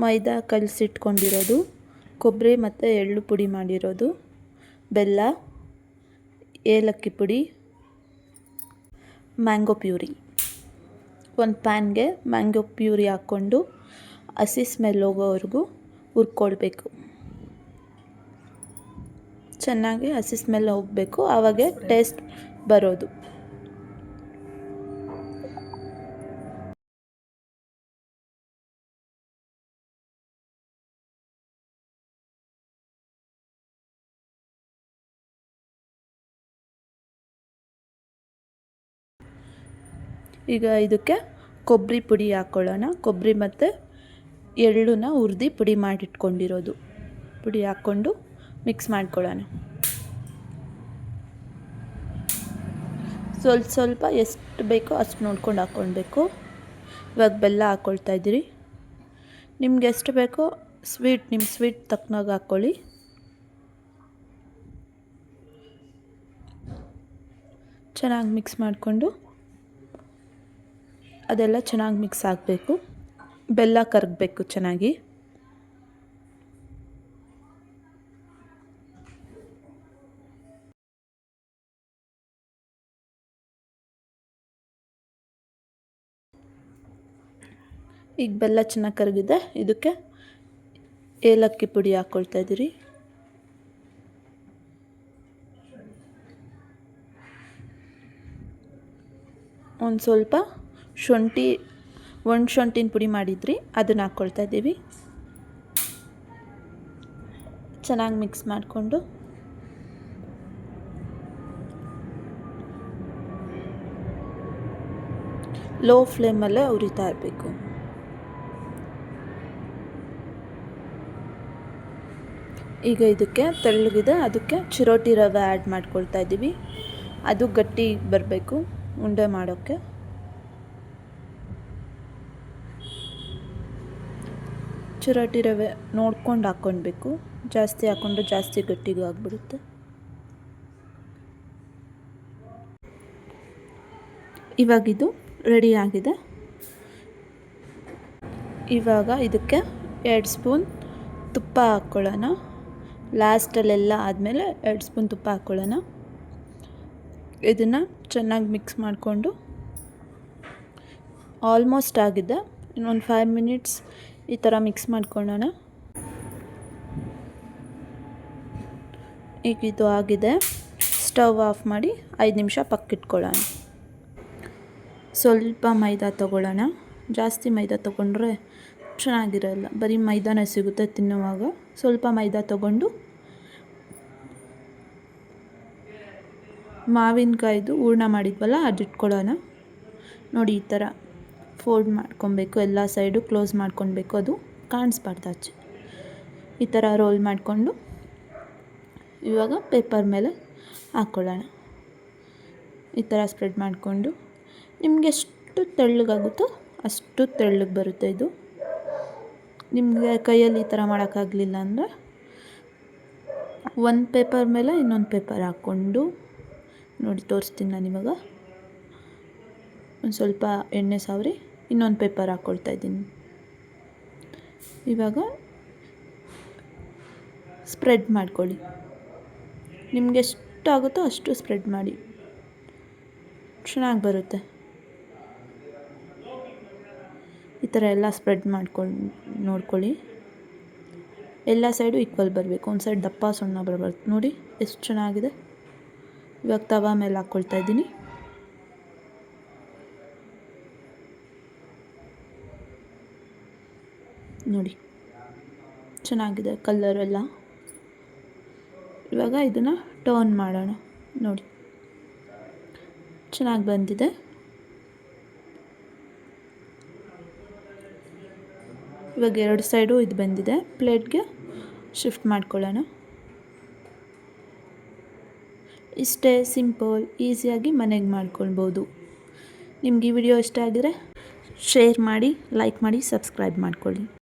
ಮೈದಾ ಕಲಸಿಟ್ಕೊಂಡಿರೋದು, ಕೊಬ್ಬರಿ ಮತ್ತು ಎಳ್ಳು ಪುಡಿ ಮಾಡಿರೋದು, ಬೆಲ್ಲ, ಏಲಕ್ಕಿ ಪುಡಿ, ಮ್ಯಾಂಗೋ ಪ್ಯೂರಿ. ಒಂದು ಪ್ಯಾನ್ಗೆ ಮ್ಯಾಂಗೋ ಪ್ಯೂರಿ ಹಾಕ್ಕೊಂಡು ಹಸಿ ಸ್ಮೆಲ್ ಹೋಗೋವರೆಗೂ ಹುರ್ಕೊಳ್ಬೇಕು. ಚೆನ್ನಾಗಿ ಹಸಿ ಸ್ಮೆಲ್ ಹೋಗಬೇಕು, ಆವಾಗೆ ಟೇಸ್ಟ್ ಬರೋದು. ಈಗ ಇದಕ್ಕೆ ಕೊಬ್ಬರಿ ಪುಡಿ ಹಾಕ್ಕೊಳ್ಳೋಣ. ಕೊಬ್ಬರಿ ಮತ್ತು ಎಳ್ಳನ್ನ ಹುರಿದು ಪುಡಿ ಮಾಡಿಟ್ಕೊಂಡಿರೋದು ಪುಡಿ ಹಾಕ್ಕೊಂಡು ಮಿಕ್ಸ್ ಮಾಡ್ಕೊಳ್ಳೋಣ. ಸ್ವಲ್ಪ ಎಷ್ಟು ಬೇಕೋ ಅಷ್ಟು ನೋಡ್ಕೊಂಡು ಹಾಕ್ಕೊಳ್ಬೇಕು. ಇವಾಗ ಬೆಲ್ಲ ಹಾಕ್ಕೊಳ್ತಾ ಇದ್ದೀರಿ. ನಿಮ್ಗೆ ಎಷ್ಟು ಬೇಕೋ ನಿಮ್ಮ ಸ್ವೀಟ್ ತಕ್ಕನಾಗ ಹಾಕ್ಕೊಳ್ಳಿ. ಚೆನ್ನಾಗಿ ಮಿಕ್ಸ್ ಮಾಡಿಕೊಂಡು ಅದೆಲ್ಲ ಚೆನ್ನಾಗಿ ಮಿಕ್ಸ್ ಆಗಬೇಕು. ಬೆಲ್ಲ ಕರಗಬೇಕು ಚೆನ್ನಾಗಿ. ಈಗ ಬೆಲ್ಲ ಚೆನ್ನಾಗಿ ಕರಗಿದೆ. ಇದಕ್ಕೆ ಏಲಕ್ಕಿ ಪುಡಿ ಹಾಕ್ಕೊಳ್ತಾ ಇದ್ದೀರಿ. ಒಂದು ಸ್ವಲ್ಪ ಶುಂಠಿನ ಪುಡಿ ಮಾಡಿದ್ರಿ, ಅದನ್ನು ಹಾಕ್ಕೊಳ್ತಾ ಇದ್ದೀವಿ. ಚೆನ್ನಾಗಿ ಮಿಕ್ಸ್ ಮಾಡಿಕೊಂಡು ಲೋ ಫ್ಲೇಮಲ್ಲೇ ಹುರಿತಾ ಇರಬೇಕು. ಈಗ ಇದಕ್ಕೆ ತೆಳ್ಳಗಿದೆ, ಅದಕ್ಕೆ ಚಿರೋಟಿ ರವೆ ಆ್ಯಡ್ ಮಾಡ್ಕೊಳ್ತಾ ಇದ್ದೀವಿ. ಅದು ಗಟ್ಟಿ ಬರಬೇಕು ಉಂಡೆ ಮಾಡೋಕ್ಕೆ. ಚಿರೋಟಿ ರವೆ ನೋಡ್ಕೊಂಡು ಹಾಕ್ಕೊಳ್ಬೇಕು. ಜಾಸ್ತಿ ಹಾಕ್ಕೊಂಡು ಜಾಸ್ತಿ ಗಟ್ಟಿಗೆ ಆಗಿಬಿಡುತ್ತೆ. ಇವಾಗಿದು ರೆಡಿ ಆಗಿದೆ. ಇವಾಗ ಇದಕ್ಕೆ 2 ಸ್ಪೂನ್ ತುಪ್ಪ ಹಾಕ್ಕೊಳ್ಳೋಣ. ಲಾಸ್ಟಲ್ಲೆಲ್ಲ ಆದಮೇಲೆ 2 ಸ್ಪೂನ್ ತುಪ್ಪ ಹಾಕ್ಕೊಳ್ಳೋಣ. ಇದನ್ನು ಚೆನ್ನಾಗಿ ಮಿಕ್ಸ್ ಮಾಡಿಕೊಂಡು ಆಲ್ಮೋಸ್ಟ್ ಆಗಿದೆ. ಇನ್ನೊಂದು 5 ಮಿನಿಟ್ಸ್ ಈ ಥರ ಮಿಕ್ಸ್ ಮಾಡ್ಕೊಳ್ಳೋಣ. ಈಗ ಇದು ಆಗಿದೆ. ಸ್ಟವ್ ಆಫ್ ಮಾಡಿ 5 ನಿಮಿಷ ಪಕ್ಕಿಟ್ಕೊಳ್ಳೋಣ. ಸ್ವಲ್ಪ ಮೈದಾ ತೊಗೊಳ್ಳೋಣ. ಜಾಸ್ತಿ ಮೈದಾ ತೊಗೊಂಡ್ರೆ ಚೆನ್ನಾಗಿರಲ್ಲ, ಬರೀ ಮೈದಾನೇ ಸಿಗುತ್ತೆ ತಿನ್ನುವಾಗ. ಸ್ವಲ್ಪ ಮೈದಾ ತೊಗೊಂಡು ಮಾವಿನಕಾಯ್ದು ಹೂರ್ಣ ಮಾಡಿದ್ವಲ್ಲ ಅದು ಇಟ್ಕೊಳ್ಳೋಣ. ನೋಡಿ ಈ ಥರ ಫೋಲ್ಡ್ ಮಾಡ್ಕೊಬೇಕು. ಎಲ್ಲ ಸೈಡು ಕ್ಲೋಸ್ ಮಾಡ್ಕೊಳ್ಬೇಕು, ಅದು ಕಾಣಿಸ್ಬಾರ್ದು ಆಚೆ. ಈ ಥರ ರೋಲ್ ಮಾಡಿಕೊಂಡು ಇವಾಗ ಪೇಪರ್ ಮೇಲೆ ಹಾಕ್ಕೊಳ್ಳೋಣ. ಈ ಥರ ಸ್ಪ್ರೆಡ್ ಮಾಡಿಕೊಂಡು ನಿಮಗೆ ಎಷ್ಟು ತೆಳ್ಳಗಾಗುತ್ತೋ ಅಷ್ಟು ತೆಳ್ಳಗೆ ಬರುತ್ತೆ ಇದು. ನಿಮಗೆ ಕೈಯಲ್ಲಿ ಈ ಥರ ಮಾಡೋಕ್ಕಾಗಲಿಲ್ಲ ಅಂದರೆ ಒಂದು ಪೇಪರ್ ಮೇಲೆ ಇನ್ನೊಂದು ಪೇಪರ್ ಹಾಕ್ಕೊಂಡು ನೋಡಿ ತೋರಿಸ್ತೀನಿ ನಾನು. ಇವಾಗ ಒಂದು ಸ್ವಲ್ಪ ಎಣ್ಣೆ ಸಾವರಿ ಇನ್ನೊಂದು ಪೇಪರ್ ಹಾಕ್ಕೊಳ್ತಾ ಇದ್ದೀನಿ. ಇವಾಗ ಸ್ಪ್ರೆಡ್ ಮಾಡ್ಕೊಳ್ಳಿ. ನಿಮಗೆ ಎಷ್ಟು ಆಗುತ್ತೋ ಅಷ್ಟು ಸ್ಪ್ರೆಡ್ ಮಾಡಿ, ಚೆನ್ನಾಗಿ ಬರುತ್ತೆ. ಈ ಥರ ಎಲ್ಲ ಸ್ಪ್ರೆಡ್ ಮಾಡ್ಕೊಂಡು ನೋಡ್ಕೊಳ್ಳಿ. ಎಲ್ಲ ಸೈಡು ಈಕ್ವಲ್ ಬರಬೇಕು. ಒಂದು ಸೈಡ್ ದಪ್ಪ ಸಣ್ಣ ಬರಬಾರ್ದು. ನೋಡಿ ಎಷ್ಟು ಚೆನ್ನಾಗಿದೆ. ಇವಾಗ ತವಾ ಮೇಲೆ ಹಾಕ್ಕೊಳ್ತಾ ಇದ್ದೀನಿ. ನೋಡಿ ಚೆನ್ನಾಗಿದೆ ಕಲರೆಲ್ಲ. ಇವಾಗ ಇದನ್ನು ಟರ್ನ್ ಮಾಡೋಣ. ನೋಡಿ ಚೆನ್ನಾಗಿ ಬಂದಿದೆ. ಇವಾಗ 2 ಸೈಡು ಇದು ಬಂದಿದೆ. ಪ್ಲೇಟ್ಗೆ ಶಿಫ್ಟ್ ಮಾಡ್ಕೊಳ್ಳೋಣ. ಇಷ್ಟೇ ಸಿಂಪಲ್, ಈಸಿಯಾಗಿ ಮನೆಗೆ ಮಾಡ್ಕೊಳ್ಬೋದು. ನಿಮ್ಗೆ ಈ ವಿಡಿಯೋ ಇಷ್ಟ ಆಗಿದ್ರೆ ಶೇರ್ ಮಾಡಿ, ಲೈಕ್ ಮಾಡಿ, ಸಬ್ಸ್ಕ್ರೈಬ್ ಮಾಡ್ಕೊಳ್ಳಿ.